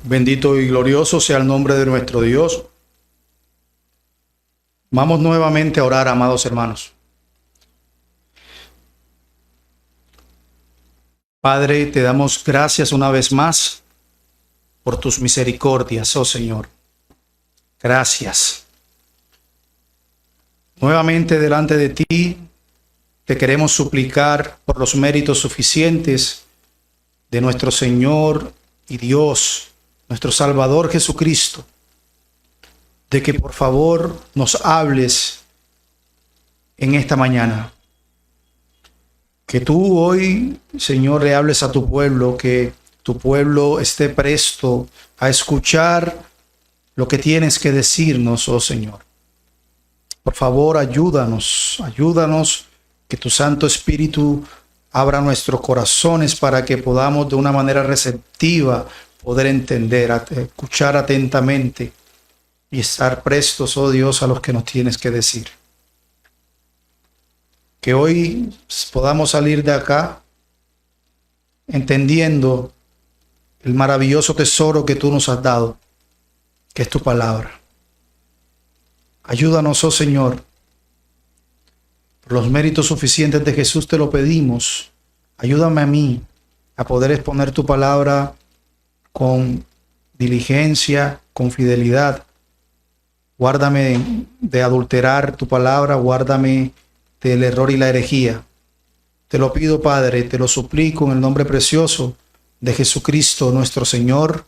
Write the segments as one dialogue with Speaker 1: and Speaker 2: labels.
Speaker 1: Bendito y glorioso sea el nombre de nuestro Dios. Vamos nuevamente a orar, amados hermanos. Padre, te damos gracias una vez más por tus misericordias, oh Señor. Gracias. Nuevamente delante de ti te queremos suplicar por los méritos suficientes de nuestro Señor y Dios, nuestro Salvador Jesucristo, de que por favor nos hables en esta mañana. Que tú hoy, Señor, le hables a tu pueblo, que tu pueblo esté presto a escuchar lo que tienes que decirnos, oh Señor. Por favor, ayúdanos, que tu Santo Espíritu abra nuestros corazones para que podamos de una manera receptiva poder entender, escuchar atentamente y estar prestos, oh Dios, a lo que nos tienes que decir. Que hoy podamos salir de acá entendiendo el maravilloso tesoro que tú nos has dado, que es tu palabra. Ayúdanos, oh Señor. Por los méritos suficientes de Jesús te lo pedimos. Ayúdame a mí a poder exponer tu palabra con diligencia, con fidelidad. Guárdame de adulterar tu palabra, guárdame del error y la herejía. Te lo pido, Padre, te lo suplico en el nombre precioso de Jesucristo nuestro Señor.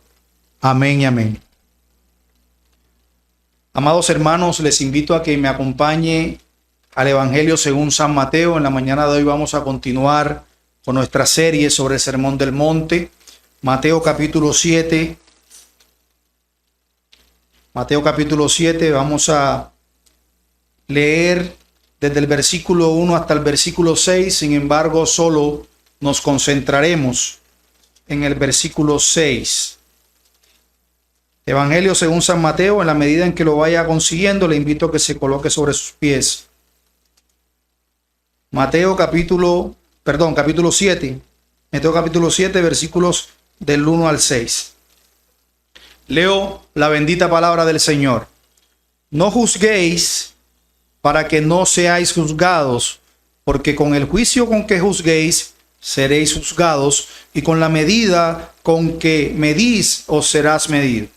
Speaker 1: Amén y amén. Amados hermanos, les invito a que me acompañe al Evangelio según San Mateo. En la mañana de hoy vamos a continuar con nuestra serie sobre el Sermón del Monte. Mateo capítulo 7. Mateo capítulo 7, vamos a leer desde el versículo 1 hasta el versículo 6. Sin embargo, solo nos concentraremos en el versículo 6. Evangelio según San Mateo. En la medida en que lo vaya consiguiendo, le invito a que se coloque sobre sus pies. Mateo capítulo 7. Mateo capítulo 7, versículos del 1 al 6. Leo la bendita palabra del Señor. No juzguéis para que no seáis juzgados, porque con el juicio con que juzguéis seréis juzgados, y con la medida con que medís os serás medido.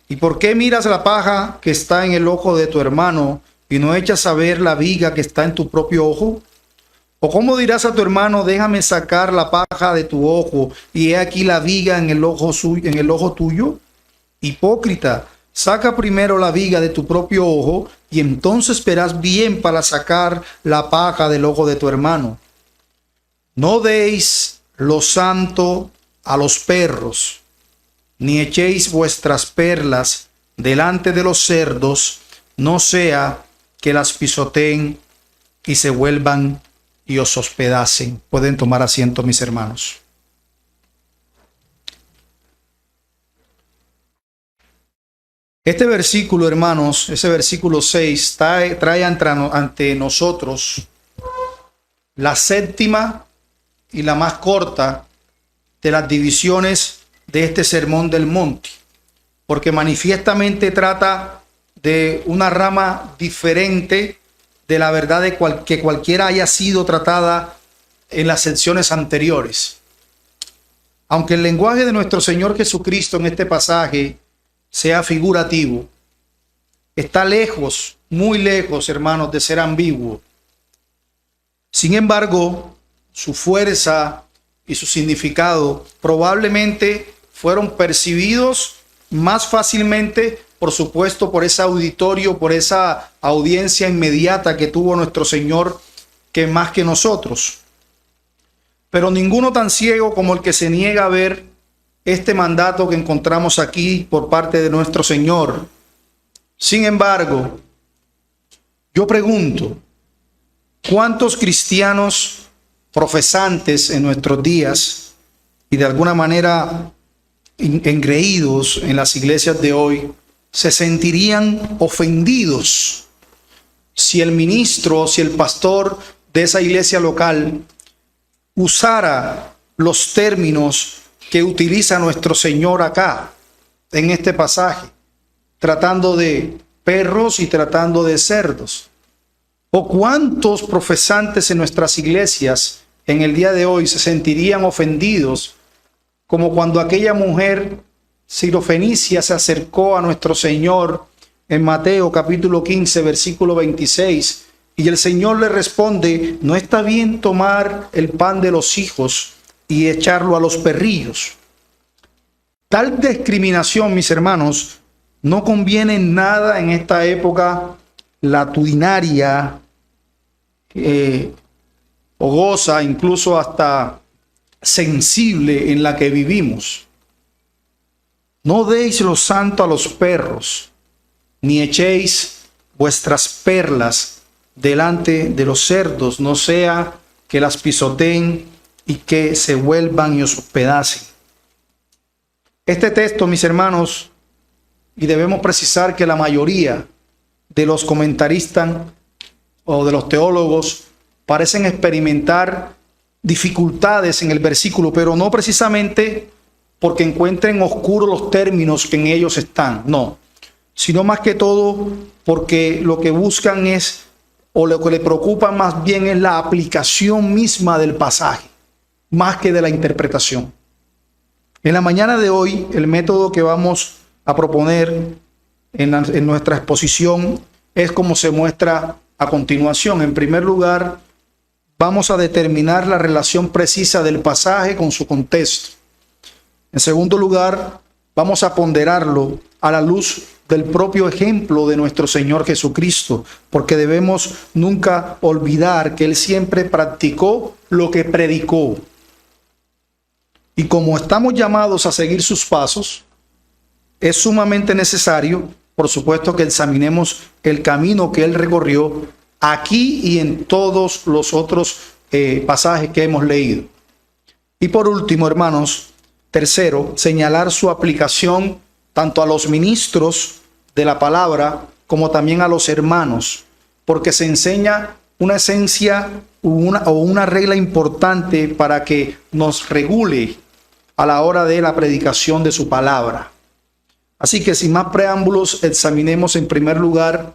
Speaker 1: ¿Y por qué miras la paja que está en el ojo de tu hermano y no echas a ver la viga que está en tu propio ojo? ¿O cómo dirás a tu hermano, déjame sacar la paja de tu ojo, y he aquí la viga en el ojo tuyo? Hipócrita, saca primero la viga de tu propio ojo, y entonces verás bien para sacar la paja del ojo de tu hermano. No deis lo santo a los perros, ni echéis vuestras perlas delante de los cerdos, no sea que las pisoteen y se vuelvan y os hospedasen. Pueden tomar asiento, mis hermanos. Este versículo, hermanos, ese versículo 6, trae ante nosotros la séptima y la más corta de las divisiones de este Sermón del Monte, porque manifiestamente trata de una rama diferente de la verdad que cualquiera haya sido tratada en las secciones anteriores. Aunque el lenguaje de nuestro Señor Jesucristo en este pasaje sea figurativo, está lejos, muy lejos, hermanos, de ser ambiguo. Sin embargo, su fuerza y su significado probablemente fueron percibidos más fácilmente, por supuesto, por ese auditorio, por esa audiencia inmediata que tuvo nuestro Señor, que más que nosotros. Pero ninguno tan ciego como el que se niega a ver este mandato que encontramos aquí por parte de nuestro Señor. Sin embargo, yo pregunto, ¿cuántos cristianos profesantes en nuestros días y de alguna manera engreídos en las iglesias de hoy se sentirían ofendidos si el ministro, si el pastor de esa iglesia local usara los términos que utiliza nuestro Señor acá, en este pasaje, tratando de perros y tratando de cerdos. ¿O cuántos profesantes en nuestras iglesias en el día de hoy se sentirían ofendidos, como cuando aquella mujer sirofenicia se acercó a nuestro Señor en Mateo capítulo 15, versículo 26, y el Señor le responde: no está bien tomar el pan de los hijos y echarlo a los perrillos. Tal discriminación, mis hermanos, no conviene en nada en esta época latitudinaria, fogosa, incluso hasta sensible en la que vivimos. No deis lo santo a los perros, ni echéis vuestras perlas delante de los cerdos, no sea que las pisoteen y que se vuelvan y os pedacen. Este texto, mis hermanos, y debemos precisar que la mayoría de los comentaristas o de los teólogos parecen experimentar dificultades en el versículo, pero no precisamente porque encuentren oscuros los términos que en ellos están, no, sino más que todo porque lo que buscan es, o lo que le preocupa más bien es la aplicación misma del pasaje, más que de la interpretación. En la mañana de hoy, el método que vamos a proponer en nuestra exposición es como se muestra a continuación. En primer lugar, vamos a determinar la relación precisa del pasaje con su contexto. En segundo lugar, vamos a ponderarlo a la luz del propio ejemplo de nuestro Señor Jesucristo, porque debemos nunca olvidar que Él siempre practicó lo que predicó. Y como estamos llamados a seguir sus pasos, es sumamente necesario, por supuesto, que examinemos el camino que Él recorrió aquí y en todos los otros pasajes que hemos leído. Y por último, hermanos, tercero, señalar su aplicación tanto a los ministros de la palabra como también a los hermanos, porque se enseña una esencia o una regla importante para que nos regule a la hora de la predicación de su palabra. Así que sin más preámbulos, examinemos en primer lugar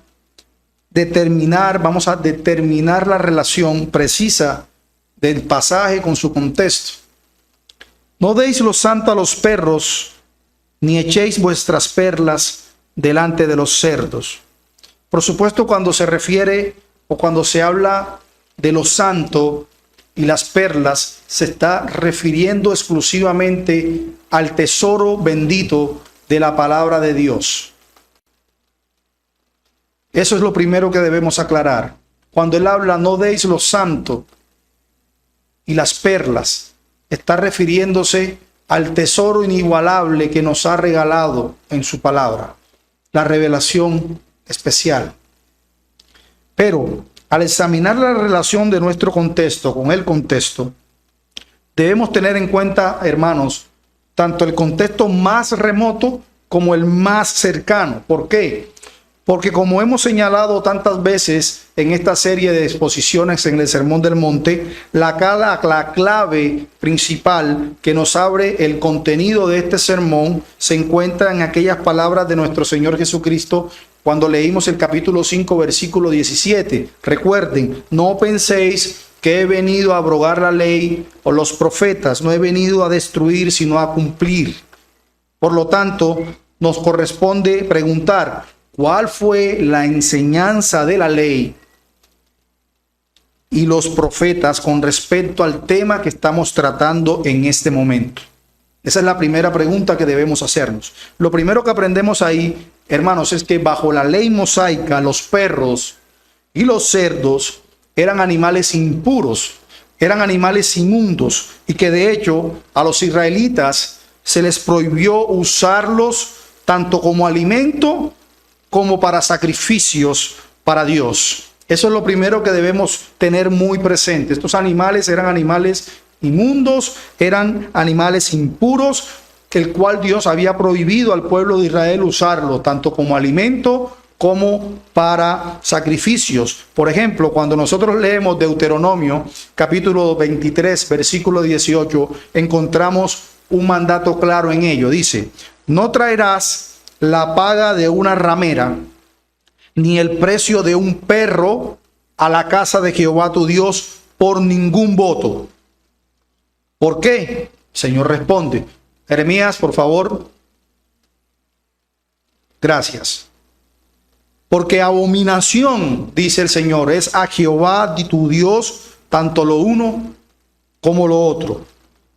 Speaker 1: vamos a determinar la relación precisa del pasaje con su contexto. No deis lo santo a los perros, ni echéis vuestras perlas delante de los cerdos. Por supuesto, cuando se refiere o cuando se habla de lo santo y las perlas, se está refiriendo exclusivamente al tesoro bendito de la palabra de Dios. Eso es lo primero que debemos aclarar. Cuando él habla, no deis lo santo y las perlas, está refiriéndose al tesoro inigualable que nos ha regalado en su palabra, la revelación especial. Pero al examinar la relación de nuestro contexto con el contexto, debemos tener en cuenta, hermanos, tanto el contexto más remoto como el más cercano. ¿Por qué? Porque como hemos señalado tantas veces en esta serie de exposiciones en el Sermón del Monte, la clave principal que nos abre el contenido de este sermón se encuentra en aquellas palabras de nuestro Señor Jesucristo cuando leímos el capítulo 5, versículo 17. Recuerden, no penséis que he venido a abrogar la ley o los profetas, no he venido a destruir, sino a cumplir. Por lo tanto, nos corresponde preguntar, ¿cuál fue la enseñanza de la ley y los profetas con respecto al tema que estamos tratando en este momento? Esa es la primera pregunta que debemos hacernos. Lo primero que aprendemos ahí, hermanos, es que bajo la ley mosaica, los perros y los cerdos eran animales impuros, eran animales inmundos, y que de hecho a los israelitas se les prohibió usarlos tanto como alimento como para sacrificios para Dios. Eso es lo primero que debemos tener muy presente. Estos animales eran animales inmundos, eran animales impuros el cual Dios había prohibido al pueblo de Israel usarlo, tanto como alimento como para sacrificios. Por ejemplo, cuando nosotros leemos Deuteronomio, capítulo 23, versículo 18, encontramos un mandato claro en ello. Dice: no traerás la paga de una ramera, ni el precio de un perro a la casa de Jehová tu Dios por ningún voto. ¿Por qué? El Señor responde. Jeremías, por favor. Gracias. Porque abominación, dice el Señor, es a Jehová tu Dios tanto lo uno como lo otro.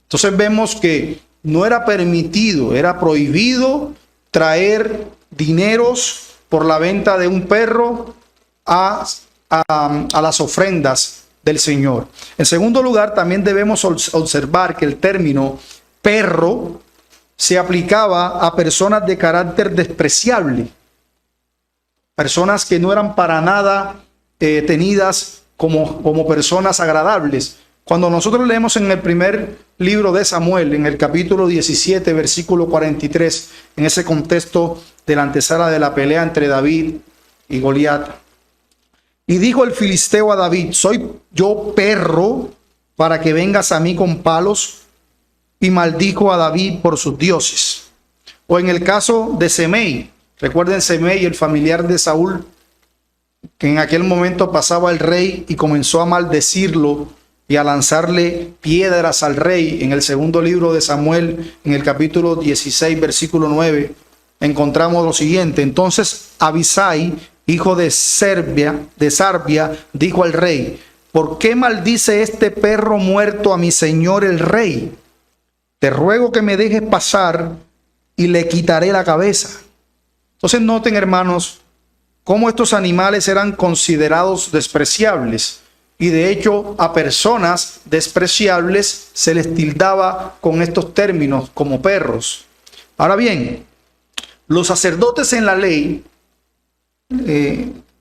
Speaker 1: Entonces vemos que no era permitido, era prohibido traer dineros por la venta de un perro a las ofrendas del Señor. En segundo lugar, también debemos observar que el término perro se aplicaba a personas de carácter despreciable, personas que no eran para nada tenidas como personas agradables. Cuando nosotros leemos en el primer libro de Samuel, en el capítulo 17, versículo 43, en ese contexto de la antesala de la pelea entre David y Goliat, y dijo el filisteo a David: ¿soy yo perro para que vengas a mí con palos? Y maldijo a David por sus dioses. O en el caso de Semei, recuerden Semei, el familiar de Saúl, que en aquel momento pasaba el rey y comenzó a maldecirlo y a lanzarle piedras al rey. En el segundo libro de Samuel, en el capítulo 16, versículo 9, encontramos lo siguiente: entonces Abisai, hijo de Sarbia, dijo al rey: ¿por qué maldice este perro muerto a mi señor el rey? Te ruego que me dejes pasar y le quitaré la cabeza. Entonces noten, hermanos, cómo estos animales eran considerados despreciables. Y de hecho a personas despreciables se les tildaba con estos términos como perros. Ahora bien, los sacerdotes en la ley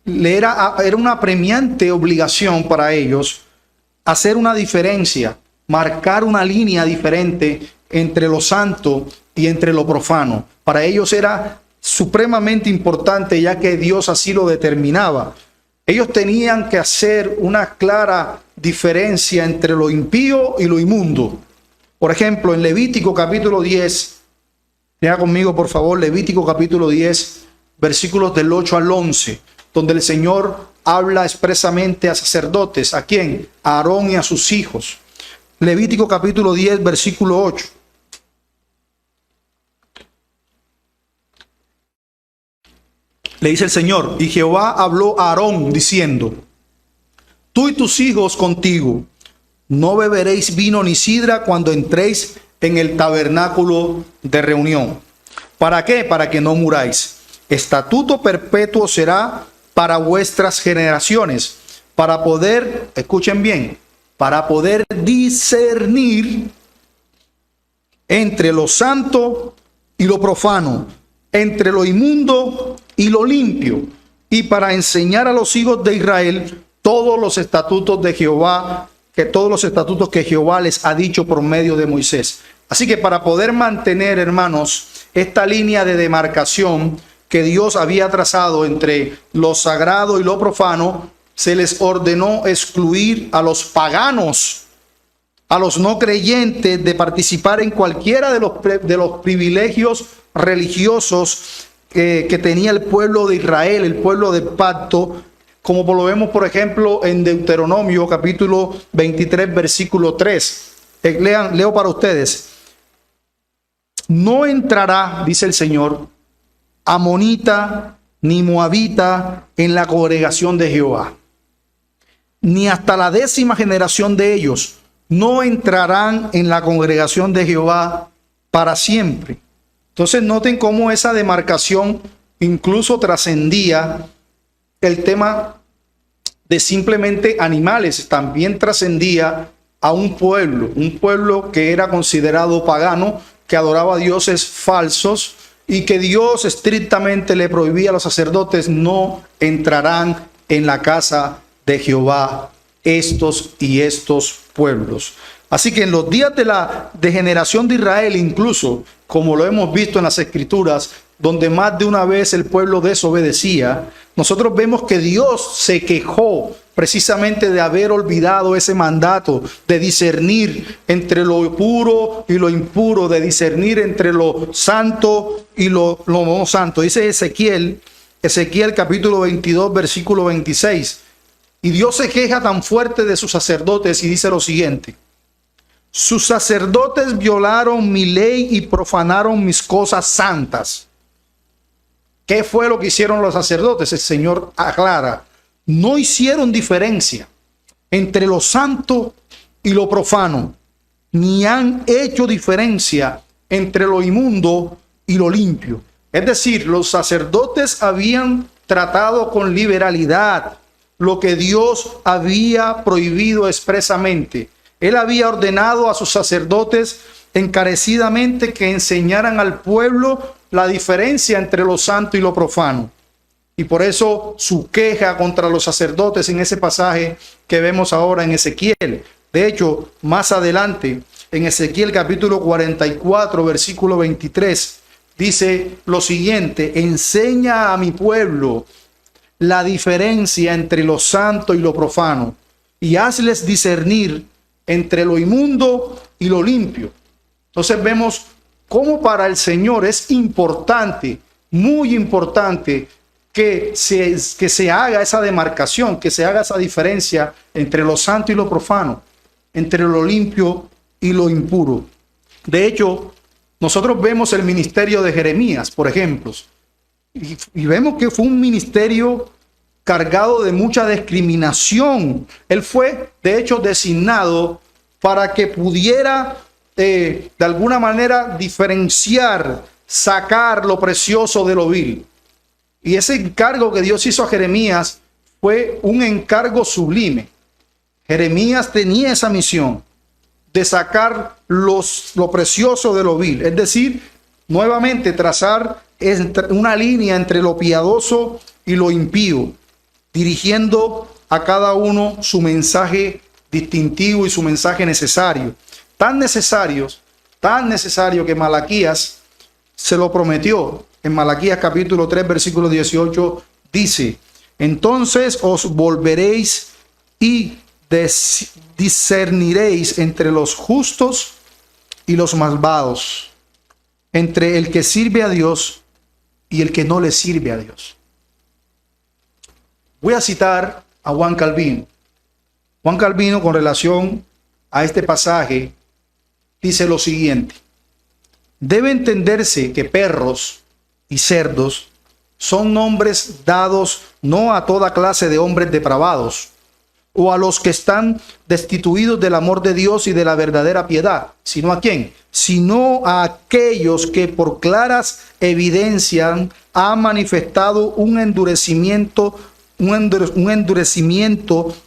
Speaker 1: era una apremiante obligación para ellos hacer una diferencia, marcar una línea diferente entre lo santo y entre lo profano. Para ellos era supremamente importante, ya que Dios así lo determinaba. Ellos tenían que hacer una clara diferencia entre lo impío y lo inmundo. Por ejemplo, en Levítico capítulo 10, lea conmigo por favor, Levítico capítulo 10, versículos del 8 al 11, donde el Señor habla expresamente a sacerdotes. ¿A quién? A Aarón y a sus hijos. Levítico capítulo 10, versículo 8. Le dice el Señor: y Jehová habló a Aarón diciendo: tú y tus hijos contigo no beberéis vino ni sidra cuando entréis en el tabernáculo de reunión. ¿Para qué? Para que no muráis. Estatuto perpetuo será para vuestras generaciones, para poder, escuchen bien, para poder discernir entre lo santo y lo profano, entre lo inmundo y lo limpio, y para enseñar a los hijos de Israel todos los estatutos de Jehová, todos los estatutos que Jehová les ha dicho por medio de Moisés. Así que para poder mantener, hermanos, esta línea de demarcación que Dios había trazado entre lo sagrado y lo profano, se les ordenó excluir a los paganos, a los no creyentes, de participar en cualquiera de los privilegios religiosos que tenía el pueblo de Israel, el pueblo del pacto, como lo vemos por ejemplo en Deuteronomio capítulo 23 versículo 3. Leo para ustedes: no entrará, dice el Señor, amonita ni moabita en la congregación de Jehová, ni hasta la 10ª generación de ellos no entrarán en la congregación de Jehová para siempre. Entonces noten cómo esa demarcación incluso trascendía el tema de simplemente animales, también trascendía a un pueblo que era considerado pagano, que adoraba a dioses falsos, y que Dios estrictamente le prohibía a los sacerdotes: no entrarán en la casa de Jehová estos y estos pueblos. Así que en los días de la degeneración de Israel, incluso, como lo hemos visto en las Escrituras, donde más de una vez el pueblo desobedecía, nosotros vemos que Dios se quejó precisamente de haber olvidado ese mandato de discernir entre lo puro y lo impuro, de discernir entre lo santo y lo no santo. Dice Ezequiel capítulo 22, versículo 26. Y Dios se queja tan fuerte de sus sacerdotes y dice lo siguiente: sus sacerdotes violaron mi ley y profanaron mis cosas santas. ¿Qué fue lo que hicieron los sacerdotes? El Señor aclara: no hicieron diferencia entre lo santo y lo profano, ni han hecho diferencia entre lo inmundo y lo limpio. Es decir, los sacerdotes habían tratado con liberalidad lo que Dios había prohibido expresamente. Él había ordenado a sus sacerdotes encarecidamente que enseñaran al pueblo la diferencia entre lo santo y lo profano. Y por eso su queja contra los sacerdotes en ese pasaje que vemos ahora en Ezequiel. De hecho, más adelante, en Ezequiel capítulo 44, versículo 23, dice lo siguiente: enseña a mi pueblo la diferencia entre lo santo y lo profano, y hazles discernir entre lo inmundo y lo limpio. Entonces vemos cómo para el Señor es importante, muy importante, que se haga esa demarcación, que se haga esa diferencia entre lo santo y lo profano, entre lo limpio y lo impuro. De hecho, nosotros vemos el ministerio de Jeremías, por ejemplo, y vemos que fue un ministerio cargado de mucha discriminación. Él fue, de hecho, designado para que pudiera, de alguna manera, diferenciar, sacar lo precioso de lo vil. Y ese encargo que Dios hizo a Jeremías fue un encargo sublime. Jeremías tenía esa misión de sacar lo precioso de lo vil, es decir, nuevamente trazar una línea entre lo piadoso y lo impío, dirigiendo a cada uno su mensaje distintivo y su mensaje necesario. Tan necesario que Malaquías se lo prometió. En Malaquías capítulo 3, versículo 18 dice: entonces os volveréis y discerniréis entre los justos y los malvados, entre el que sirve a Dios y el que no le sirve a Dios. Voy a citar a Juan Calvino. Juan Calvino, con relación a este pasaje, dice lo siguiente: debe entenderse que perros y cerdos son nombres dados no a toda clase de hombres depravados o a los que están destituidos del amor de Dios y de la verdadera piedad, sino ¿a quién? Sino a aquellos que por claras evidencias han manifestado un endurecimiento,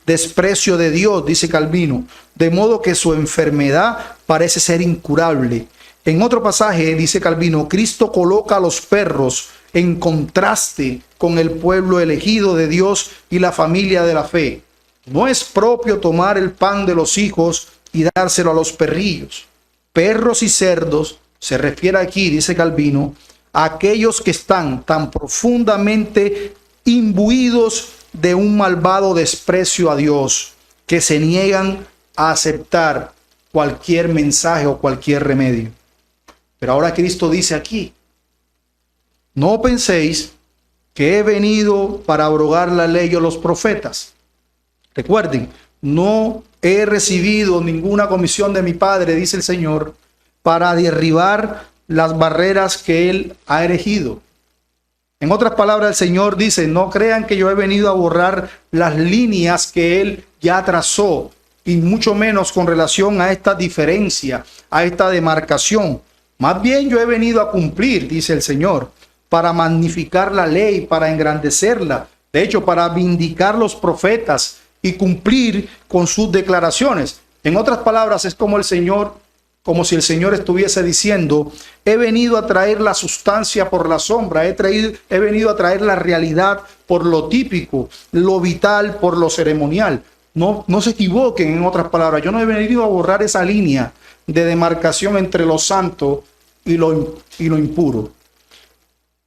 Speaker 1: desprecio de Dios, dice Calvino, de modo que su enfermedad parece ser incurable. En otro pasaje dice Calvino: Cristo coloca a los perros en contraste con el pueblo elegido de Dios y la familia de la fe. No es propio tomar el pan de los hijos y dárselo a los perrillos. Perros y cerdos se refiere aquí, dice Calvino, a aquellos que están tan profundamente imbuidos de un malvado desprecio a Dios, que se niegan a aceptar cualquier mensaje o cualquier remedio. Pero ahora Cristo dice aquí: no penséis que he venido para abrogar la ley o los profetas. Recuerden, no he recibido ninguna comisión de mi Padre, dice el Señor, para derribar las barreras que Él ha erigido. En otras palabras, el Señor dice: no crean que yo he venido a borrar las líneas que Él ya trazó, y mucho menos con relación a esta diferencia, a esta demarcación. Más bien yo he venido a cumplir, dice el Señor, para magnificar la ley, para engrandecerla. De hecho, para vindicar los profetas y cumplir con sus declaraciones. En otras palabras, es como si el Señor estuviese diciendo: he venido a traer la sustancia por la sombra, he venido a traer la realidad por lo típico, lo vital por lo ceremonial. No se equivoquen, en otras palabras. Yo no he venido a borrar esa línea de demarcación entre lo santo y lo impuro.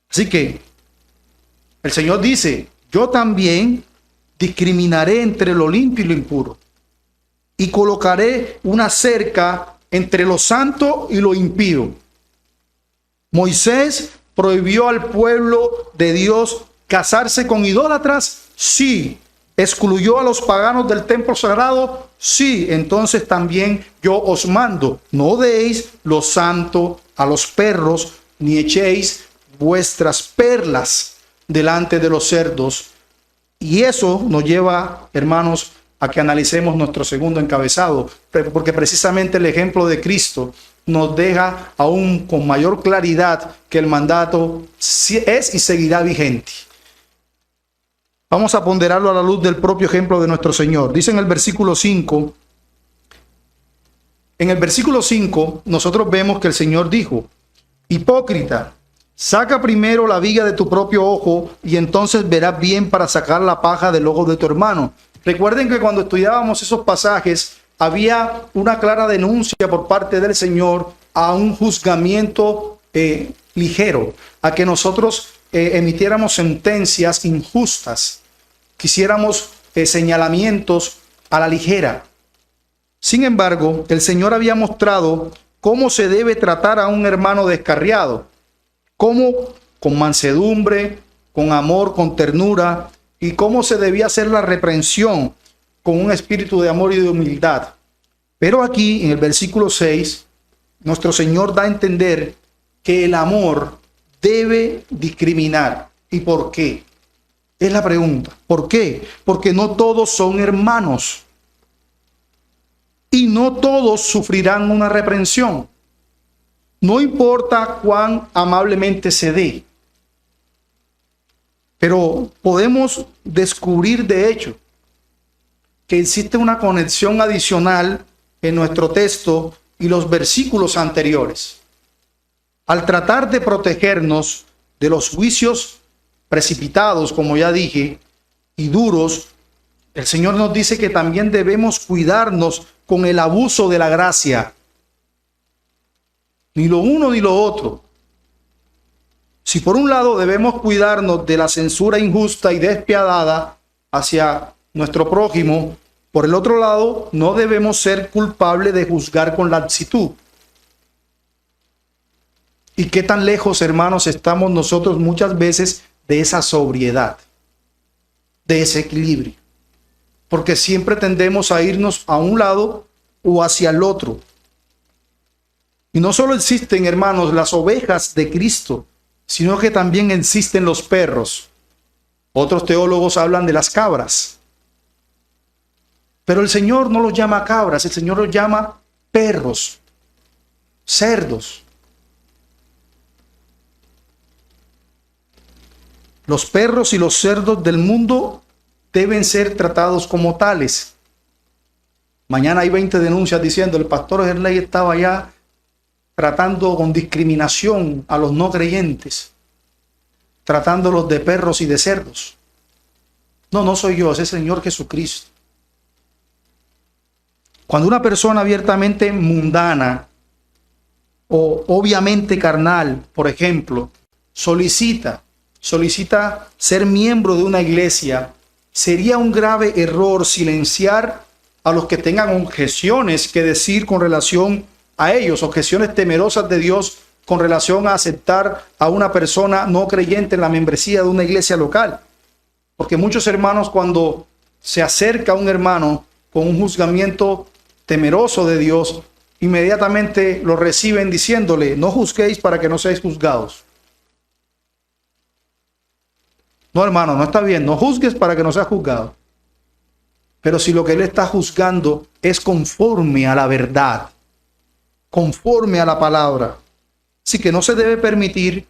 Speaker 1: Así que el Señor dice, yo también discriminaré entre lo limpio y lo impuro. Y colocaré una cerca entre lo santo y lo impío. Moisés prohibió al pueblo de Dios casarse con idólatras, sí. ¿Excluyó a los paganos del templo sagrado? Sí. Entonces también yo os mando, no deis lo santo a los perros, ni echéis vuestras perlas delante de los cerdos. Y eso nos lleva, hermanos, a que analicemos nuestro segundo encabezado, porque precisamente el ejemplo de Cristo nos deja aún con mayor claridad que el mandato es y seguirá vigente. Vamos a ponderarlo a la luz del propio ejemplo de nuestro Señor. Dice en el versículo 5, nosotros vemos que el Señor dijo, hipócrita, saca primero la viga de tu propio ojo y entonces verás bien para sacar la paja del ojo de tu hermano. Recuerden que cuando estudiábamos esos pasajes, había una clara denuncia por parte del Señor a un juzgamiento ligero, a que nosotros emitiéramos sentencias injustas, quisiéramos señalamientos a la ligera. Sin embargo, el Señor había mostrado cómo se debe tratar a un hermano descarriado, cómo con mansedumbre, con amor, con ternura, y cómo se debía hacer la reprensión con un espíritu de amor y de humildad. Pero aquí, en el versículo 6, nuestro Señor da a entender que el amor debe discriminar. ¿Y por qué? Es la pregunta. ¿Por qué? Porque no todos son hermanos. Y no todos sufrirán una reprensión. No importa cuán amablemente se dé. Pero podemos descubrir de hecho que existe una conexión adicional en nuestro texto y los versículos anteriores. Al tratar de protegernos de los juicios precipitados, como ya dije, y duros, el Señor nos dice que también debemos cuidarnos con el abuso de la gracia. Ni lo uno ni lo otro. Si por un lado debemos cuidarnos de la censura injusta y despiadada hacia nuestro prójimo, por el otro lado no debemos ser culpables de juzgar con laxitud. ¿Y qué tan lejos, hermanos, estamos nosotros muchas veces de esa sobriedad, de ese equilibrio? Porque siempre tendemos a irnos a un lado o hacia el otro. Y no solo existen, hermanos, las ovejas de Cristo, sino que también existen los perros. Otros teólogos hablan de las cabras. Pero el Señor no los llama cabras, el Señor los llama perros, cerdos. Los perros y los cerdos del mundo deben ser tratados como tales. Mañana hay 20 denuncias diciendo el pastor Gerley estaba allá tratando con discriminación a los no creyentes, tratándolos de perros y de cerdos. No soy yo, es el Señor Jesucristo. Cuando una persona abiertamente mundana o obviamente carnal, por ejemplo, solicita ser miembro de una iglesia, sería un grave error silenciar a los que tengan objeciones que decir con relación a ellos, objeciones temerosas de Dios con relación a aceptar a una persona no creyente en la membresía de una iglesia local. Porque muchos hermanos, cuando se acerca a un hermano con un juzgamiento temeroso de Dios, inmediatamente lo reciben diciéndole, no juzguéis para que no seáis juzgados. No, hermano, no está bien, no juzgues para que no seas juzgado. Pero si lo que él está juzgando es conforme a la verdad, conforme a la palabra, así que no se debe permitir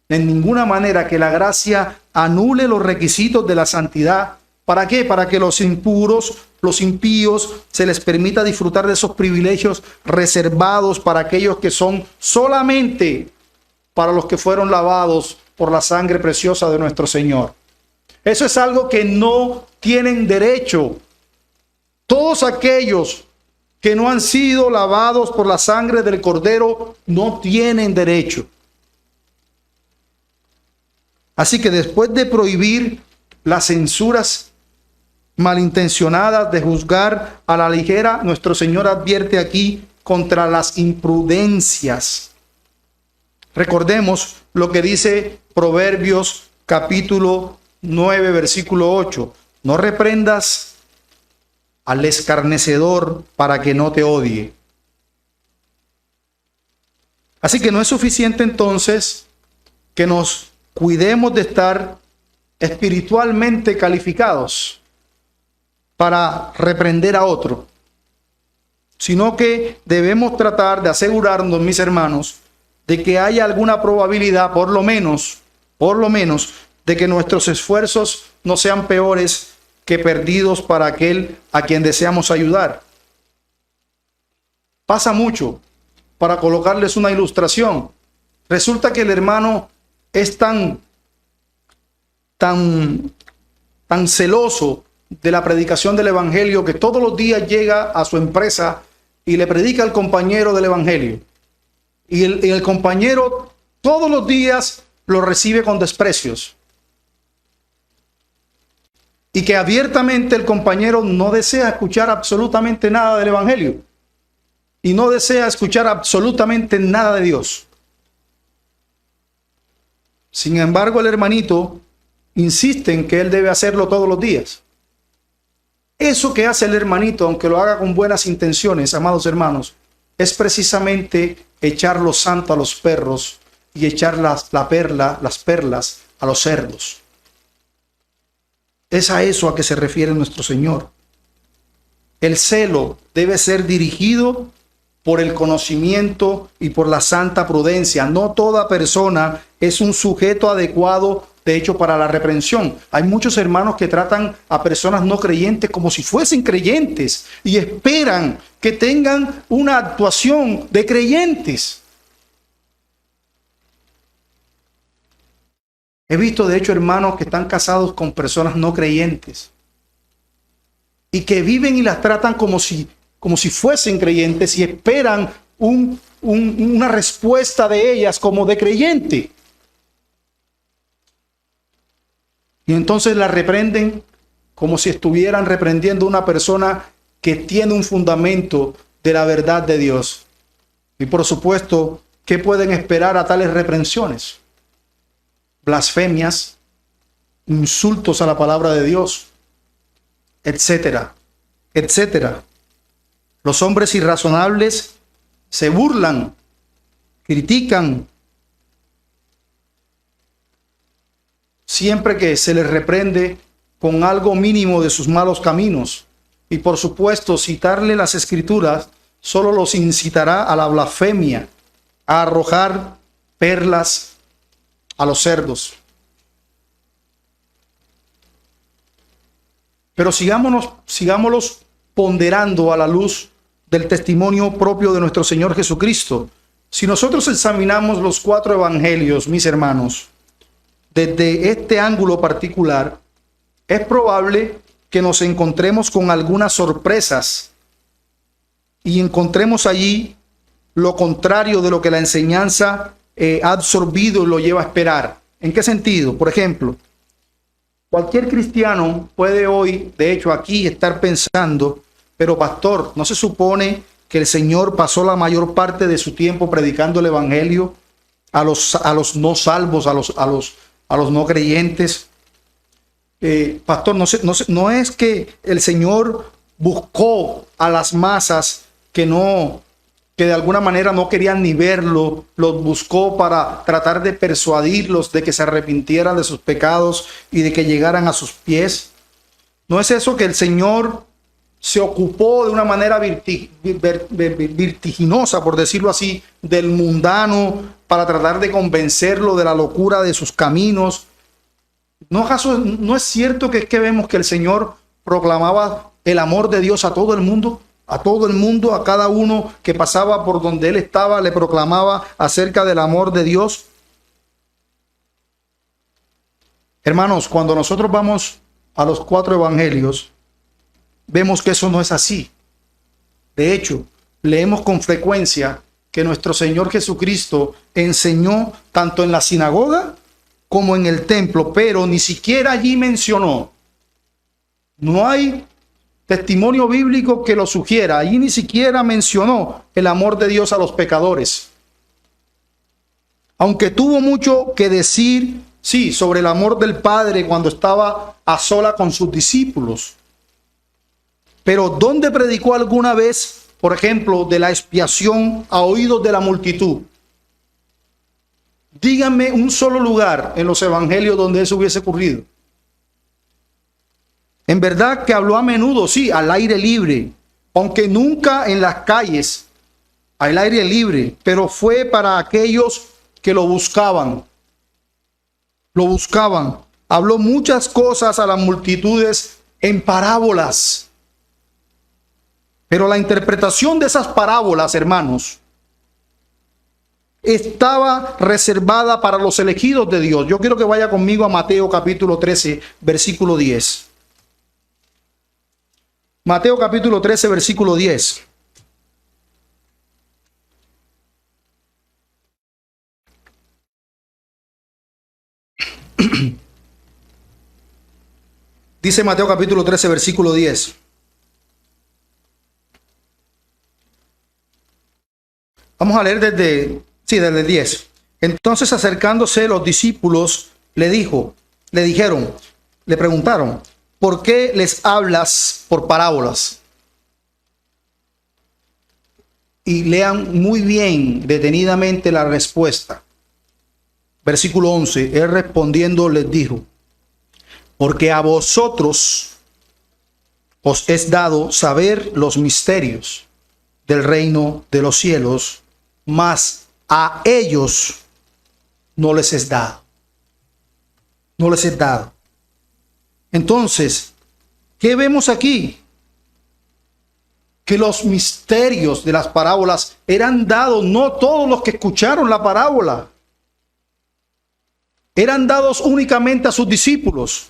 Speaker 1: en ninguna manera que la gracia anule los requisitos de la santidad. ¿Para qué? Para que los impuros, los impíos, se les permita disfrutar de esos privilegios reservados para aquellos que son solamente para los que fueron lavados por la sangre preciosa de nuestro Señor. Eso es algo que no tienen derecho Todos aquellos que no han sido lavados por la sangre del Cordero no tienen derecho. Así que después de prohibir las censuras malintencionadas, de juzgar a la ligera, nuestro Señor advierte aquí contra las imprudencias. Recordemos lo que dice Proverbios capítulo 9, versículo 8. No reprendas al escarnecedor para que no te odie. Así que no es suficiente entonces que nos cuidemos de estar espiritualmente calificados para reprender a otro, sino que debemos tratar de asegurarnos, mis hermanos, de que haya alguna probabilidad, por lo menos, de que nuestros esfuerzos no sean peores que perdidos para aquel a quien deseamos ayudar. Pasa mucho. Para colocarles una ilustración, resulta que el hermano es tan celoso de la predicación del evangelio que todos los días llega a su empresa y le predica al compañero del evangelio. Y el compañero todos los días lo recibe con desprecios. Y que abiertamente el compañero no desea escuchar absolutamente nada del evangelio. Y no desea escuchar absolutamente nada de Dios. Sin embargo, el hermanito insiste en que él debe hacerlo todos los días. Eso que hace el hermanito, aunque lo haga con buenas intenciones, amados hermanos, es precisamente echar lo santo a los perros y echar las perlas a los cerdos. Es a eso a que se refiere nuestro Señor. El celo debe ser dirigido por el conocimiento y por la santa prudencia. No toda persona es un sujeto adecuado, de hecho, para la reprensión. Hay muchos hermanos que tratan a personas no creyentes como si fuesen creyentes y esperan que tengan una actuación de creyentes. He visto, de hecho, hermanos que están casados con personas no creyentes y que viven y las tratan como si fuesen creyentes y esperan una respuesta de ellas como de creyente. Y entonces la reprenden como si estuvieran reprendiendo a una persona que tiene un fundamento de la verdad de Dios. Y por supuesto, ¿qué pueden esperar a tales reprensiones? Blasfemias, insultos a la palabra de Dios, etcétera, etcétera. Los hombres irrazonables se burlan, critican, siempre que se les reprende con algo mínimo de sus malos caminos. Y por supuesto, citarle las Escrituras solo los incitará a la blasfemia, a arrojar perlas a los cerdos. Pero sigámoslos ponderando a la luz del testimonio propio de nuestro Señor Jesucristo. Si nosotros examinamos los 4 evangelios, mis hermanos, desde este ángulo particular, es probable que nos encontremos con algunas sorpresas y encontremos allí lo contrario de lo que la enseñanza ha absorbido y lo lleva a esperar. ¿En qué sentido? Por ejemplo, cualquier cristiano puede hoy, de hecho aquí, estar pensando, pero pastor, ¿no se supone que el Señor pasó la mayor parte de su tiempo predicando el evangelio a los no salvos, a los no creyentes? Pastor, no es que el Señor buscó a las masas que de alguna manera no querían ni verlo, los buscó para tratar de persuadirlos de que se arrepintieran de sus pecados y de que llegaran a sus pies. ¿No es eso que el Señor se ocupó de una manera vertiginosa, por decirlo así, del mundano para tratar de convencerlo de la locura de sus caminos? ¿No es cierto que vemos que el Señor proclamaba el amor de Dios a todo el mundo? A todo el mundo, a cada uno que pasaba por donde él estaba, le proclamaba acerca del amor de Dios. Hermanos, cuando nosotros vamos a los 4 evangelios, vemos que eso no es así. De hecho, leemos con frecuencia que nuestro Señor Jesucristo enseñó tanto en la sinagoga como en el templo, pero ni siquiera allí mencionó. No hay testimonio bíblico que lo sugiera. Allí ni siquiera mencionó el amor de Dios a los pecadores. Aunque tuvo mucho que decir, sí, sobre el amor del Padre cuando estaba a sola con sus discípulos. Pero ¿dónde predicó alguna vez, por ejemplo, de la expiación a oídos de la multitud? Díganme un solo lugar en los evangelios donde eso hubiese ocurrido. En verdad que habló a menudo, sí, al aire libre, aunque nunca en las calles, al aire libre, pero fue para aquellos que lo buscaban. Lo buscaban. Habló muchas cosas a las multitudes en parábolas. Pero la interpretación de esas parábolas, hermanos, estaba reservada para los elegidos de Dios. Yo quiero que vaya conmigo a Mateo capítulo 13, versículo 10. Mateo capítulo 13, versículo 10. Dice Mateo capítulo 13, versículo 10. Vamos a leer desde el 10. Entonces, acercándose los discípulos, le preguntaron, ¿por qué les hablas por parábolas? Y lean muy bien, detenidamente, la respuesta. Versículo 11, él respondiendo les dijo, porque a vosotros os es dado saber los misterios del reino de los cielos, mas a ellos no les es dado. No les es dado. Entonces, ¿qué vemos aquí? Que los misterios de las parábolas eran dados no a todos los que escucharon la parábola. Eran dados únicamente a sus discípulos.